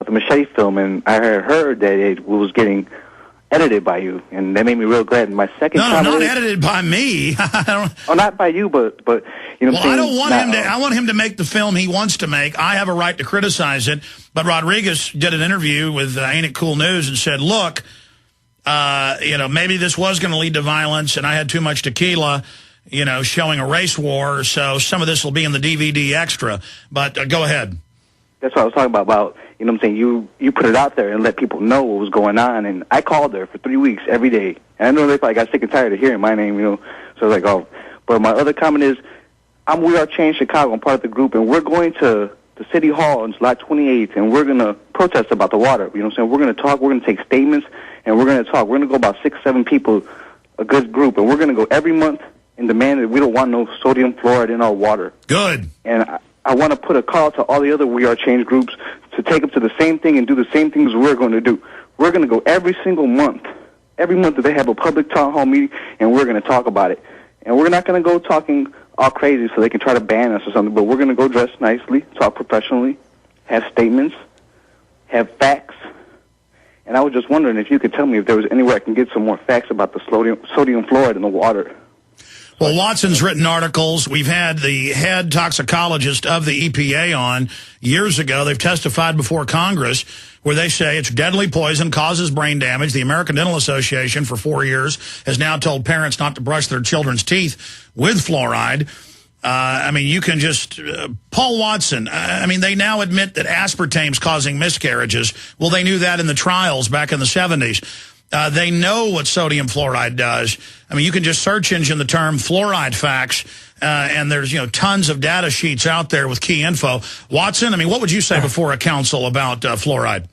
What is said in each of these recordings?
the machete film, and I heard that it was getting edited by you, and that made me real glad. And my second comment not edited by me. Not by you, but you know what I'm saying? I don't want him to. I want him to make the film he wants to make. I have a right to criticize it. But Rodriguez did an interview with Ain't It Cool News and said, look, maybe this was going to lead to violence, and I had too much tequila, showing a race war, so some of this will be in the DVD extra. But go ahead. That's what I was talking about, you know what I'm saying, you put it out there and let people know what was going on, and I called her for 3 weeks every day. And I know they probably got sick and tired of hearing my name, so I was like, oh. But my other comment is, We Are Change Chicago. I'm part of the group, and we're going to the City Hall on July 28th, and we're going to protest about the water. You know what I'm saying? We're going to talk, we're going to take statements, and we're going to talk. We're going to go about 6, 7 people, a good group, and we're going to go every month and demand that we don't want no sodium fluoride in our water. Good. And I want to put a call to all the other We Are Change groups to take up to the same thing and do the same things we're going to do. We're going to go every single month. Every month that they have a public town hall meeting, and we're going to talk about it. And we're not going to go talking all crazy so they can try to ban us or something, but we're going to go dress nicely, talk professionally, have statements, have facts. And I was just wondering if you could tell me if there was anywhere I can get some more facts about the sodium fluoride in the water. Well, Watson's written articles. We've had the head toxicologist of the EPA on years ago. They've testified before Congress where they say it's deadly poison, causes brain damage. The American Dental Association for 4 years has now told parents not to brush their children's teeth with fluoride. You can just... Paul Watson, they now admit that aspartame's causing miscarriages. Well, they knew that in the trials back in the 70s. They know what sodium fluoride does. You can just search engine the term fluoride facts, and there's, tons of data sheets out there with key info. Watson, what would you say before a council about fluoride?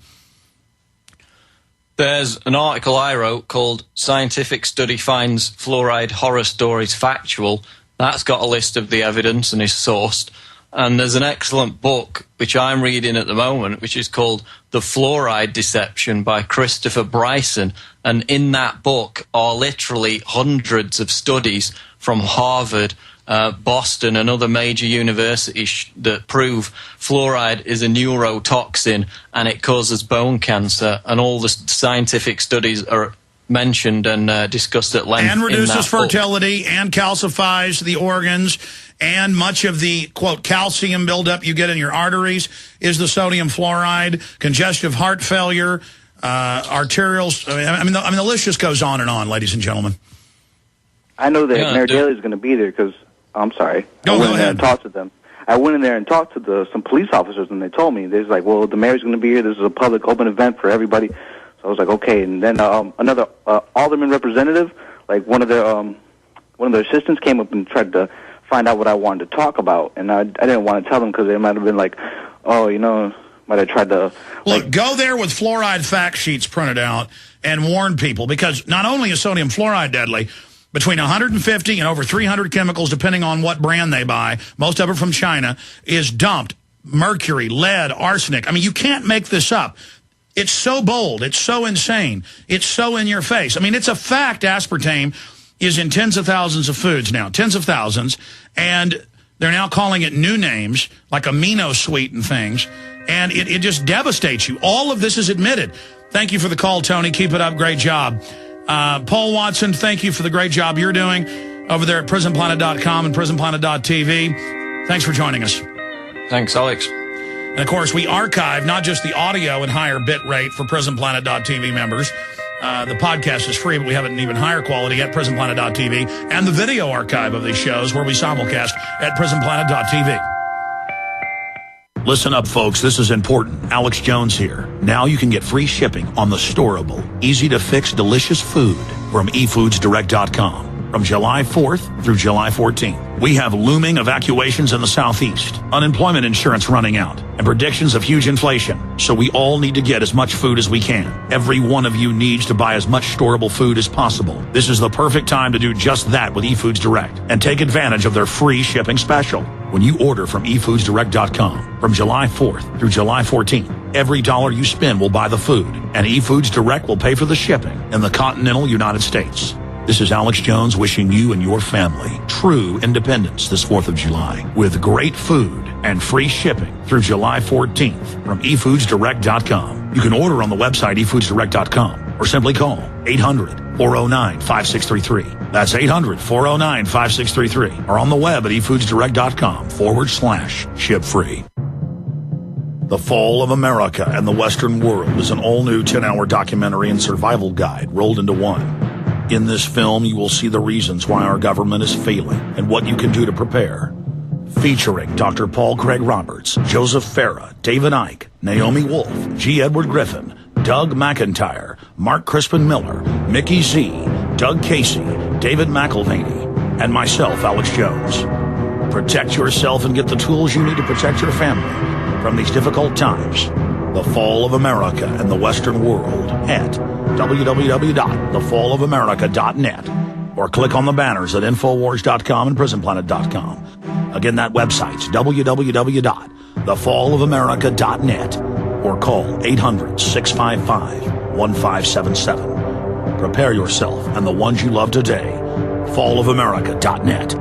There's an article I wrote called Scientific Study Finds Fluoride Horror Stories Factual. That's got a list of the evidence and is sourced. And there's an excellent book, which I'm reading at the moment, which is called The Fluoride Deception by Christopher Bryson. And in that book are literally hundreds of studies from Harvard, Boston, and other major universities that prove fluoride is a neurotoxin and it causes bone cancer. And all the scientific studies are mentioned and discussed at length. And reduces fertility and calcifies the organs. And much of the, quote, calcium buildup you get in your arteries is the sodium fluoride, congestive heart failure, arterials. The list just goes on and on, ladies and gentlemen. I know that Mayor Daley is going to be there because, I'm sorry, I went in there and talked to them. I went in there and talked to some police officers, and they told me, they're like, well, the mayor's going to be here. This is a public open event for everybody. So I was like, okay. And then another alderman representative, like one of their assistants came up and tried to find out what I wanted to talk about, and I didn't want to tell them because they might have been like, oh, might have tried to... Look, go there with fluoride fact sheets printed out and warn people, because not only is sodium fluoride deadly, between 150 and over 300 chemicals, depending on what brand they buy, most of it from China, is dumped. Mercury, lead, arsenic. You can't make this up. It's so bold. It's so insane. It's so in your face. It's a fact aspartame is in tens of thousands of foods now, tens of thousands, and they're now calling it new names, like amino sweet and things, and it just devastates you. All of this is admitted. Thank you for the call, Tony. Keep it up. Great job. Paul Watson, thank you for the great job you're doing over there at prisonplanet.com and prisonplanet.tv. Thanks for joining us. Thanks, Alex. And, of course, we archive not just the audio and higher bit rate for prisonplanet.tv members. The podcast is free, but we have it in even higher quality at prisonplanet.tv, and the video archive of these shows where we simulcast at prisonplanet.tv. Listen up, folks. This is important. Alex Jones here. Now you can get free shipping on the storable, easy-to-fix, delicious food from efoodsdirect.com. From July 4th through July 14th, we have looming evacuations in the Southeast, unemployment insurance running out, and predictions of huge inflation. So we all need to get as much food as we can. Every one of you needs to buy as much storable food as possible. This is the perfect time to do just that with eFoods Direct and take advantage of their free shipping special. When you order from efoodsdirect.com from July 4th through July 14th, every dollar you spend will buy the food, and eFoods Direct will pay for the shipping in the continental United States. This is Alex Jones wishing you and your family true independence this 4th of July with great food and free shipping through July 14th from efoodsdirect.com. You can order on the website efoodsdirect.com or simply call 800-409-5633. That's 800-409-5633 or on the web at efoodsdirect.com/ship free. The Fall of America and the Western World is an all-new 10-hour documentary and survival guide rolled into one. In this film, you will see the reasons why our government is failing and what you can do to prepare. Featuring Dr. Paul Craig Roberts, Joseph Farah, David Icke, Naomi Wolf, G. Edward Griffin, Doug McIntyre, Mark Crispin Miller, Mickey Z, Doug Casey, David McElvaney, and myself, Alex Jones. Protect yourself and get the tools you need to protect your family from these difficult times. The Fall of America and the Western World at www.thefallofamerica.net or click on the banners at Infowars.com and PrisonPlanet.com. Again, that website's www.thefallofamerica.net or call 800-655-1577. Prepare yourself and the ones you love today. Fallofamerica.net.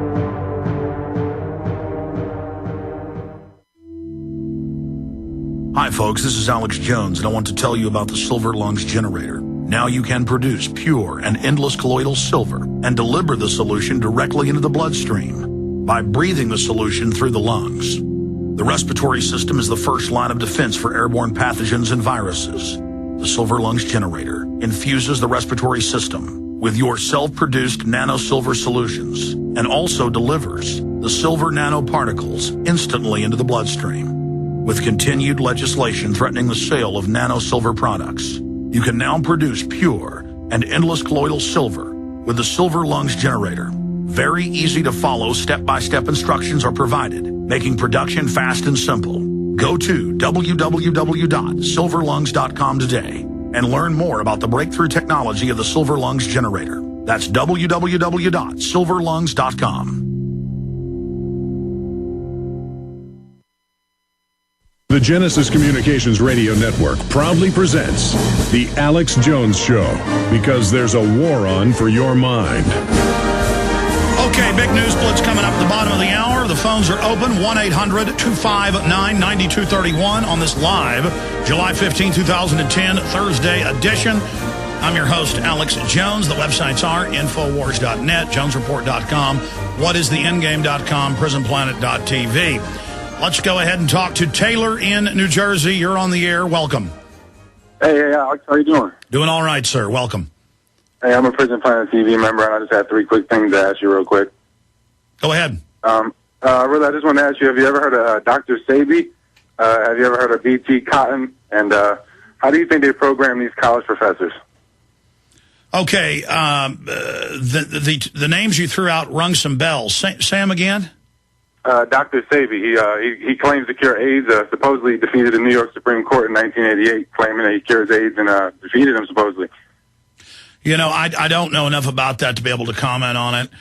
Hi folks, this is Alex Jones, and I want to tell you about the Silver Lungs generator. Now you can produce pure and endless colloidal silver and deliver the solution directly into the bloodstream by breathing the solution through the lungs. The respiratory system is the first line of defense for airborne pathogens and viruses. The Silver Lungs generator infuses the respiratory system with your self-produced nano-silver solutions and also delivers the silver nanoparticles instantly into the bloodstream. With continued legislation threatening the sale of nano-silver products, you can now produce pure and endless colloidal silver with the Silver Lungs generator. Very easy to follow step-by-step instructions are provided, making production fast and simple. Go to www.silverlungs.com today and learn more about the breakthrough technology of the Silver Lungs generator. That's www.silverlungs.com. The Genesis Communications Radio Network proudly presents The Alex Jones Show, because there's a war on for your mind. Okay, big news blitz coming up at the bottom of the hour. The phones are open, 1-800-259-9231 on this live July 15, 2010, Thursday edition. I'm your host, Alex Jones. The websites are Infowars.net, JonesReport.com, WhatIsTheEndgame.com, PrisonPlanet.tv. Let's go ahead and talk to Taylor in New Jersey. You're on the air. Welcome. Hey, Alex. How you doing? Doing all right, sir. Welcome. Hey, I'm a Prison Planet TV member, and I just had 3 quick things to ask you real quick. Go ahead. Really, I just want to ask you, have you ever heard of Dr. Sabi? Have you ever heard of B.T. Cotton? And how do you think they program these college professors? Okay. The names you threw out rung some bells. Say them again. Dr. Sabi, he claims to cure AIDS, supposedly defeated the New York Supreme Court in 1988, claiming that he cures AIDS and defeated him, supposedly. You know, I don't know enough about that to be able to comment on it.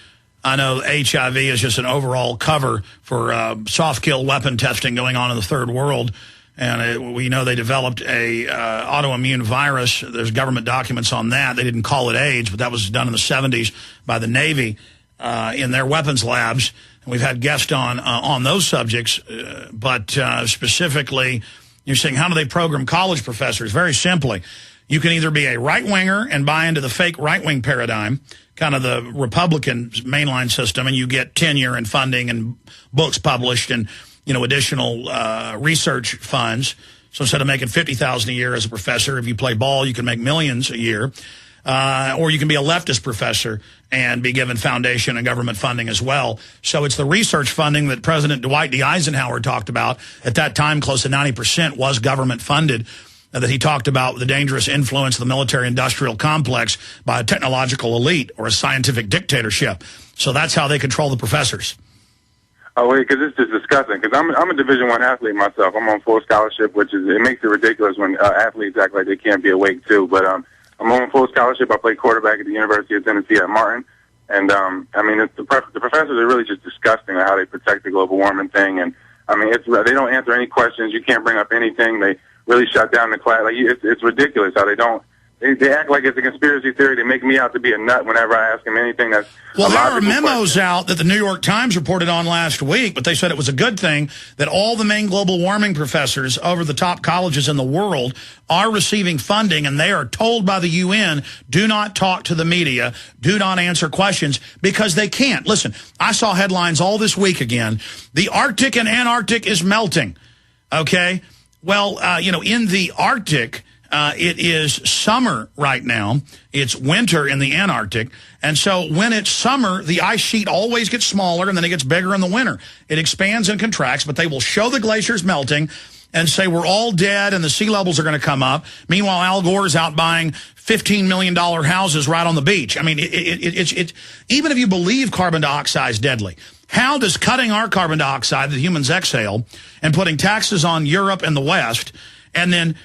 I know HIV is just an overall cover for soft kill weapon testing going on in the third world. And we know they developed a autoimmune virus. There's government documents on that. They didn't call it AIDS, but that was done in the 70s by the Navy in their weapons labs. And we've had guests on those subjects, but specifically, you're saying, how do they program college professors? Very simply, you can either be a right-winger and buy into the fake right-wing paradigm, kind of the Republican mainline system, and you get tenure and funding and books published and, you know, additional research funds. So instead of making $50,000 a year as a professor, if you play ball, you can make millions a year. Or you can be a leftist professor and be given foundation and government funding as well. So it's the research funding that President Dwight D. Eisenhower talked about. At that time, close to 90% was government funded, that he talked about the dangerous influence of the military-industrial complex by a technological elite or a scientific dictatorship. So that's how they control the professors. Oh, wait, because it's just disgusting. Because I'm a Division I athlete myself. I'm on full scholarship, which is, it makes it ridiculous when athletes act like they can't be awake, too. But I'm on full scholarship. I play quarterback at the University of Tennessee at Martin. And, I mean, the professors are really just disgusting at how they protect the global warming thing. And, I mean, they don't answer any questions. You can't bring up anything. They really shut down the class. Like, it's ridiculous how they don't They act like it's a conspiracy theory. They make me out to be a nut whenever I ask them anything that's well, there are memos out that the New York Times reported on last week, but they said it was a good thing that all the main global warming professors over the top colleges in the world are receiving funding, and they are told by the UN, do not talk to the media, do not answer questions, because they can't. Listen, I saw headlines all this week again. The Arctic and Antarctic is melting, okay? Well, you know, in the Arctic, it is summer right now. It's winter in the Antarctic. And so when it's summer, the ice sheet always gets smaller, and then it gets bigger in the winter. It expands and contracts, but they will show the glaciers melting and say we're all dead and the sea levels are going to come up. Meanwhile, Al Gore's out buying $15 million houses right on the beach. I mean, it's even if you believe carbon dioxide is deadly, how does cutting our carbon dioxide that humans exhale and putting taxes on Europe and the West, and then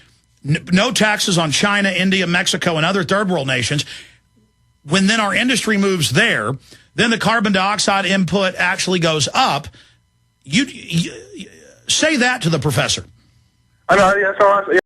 no taxes on China, India, Mexico, and other third world nations, when then our industry moves there, then the carbon dioxide input actually goes up? You say that to the professor. I know, yeah, so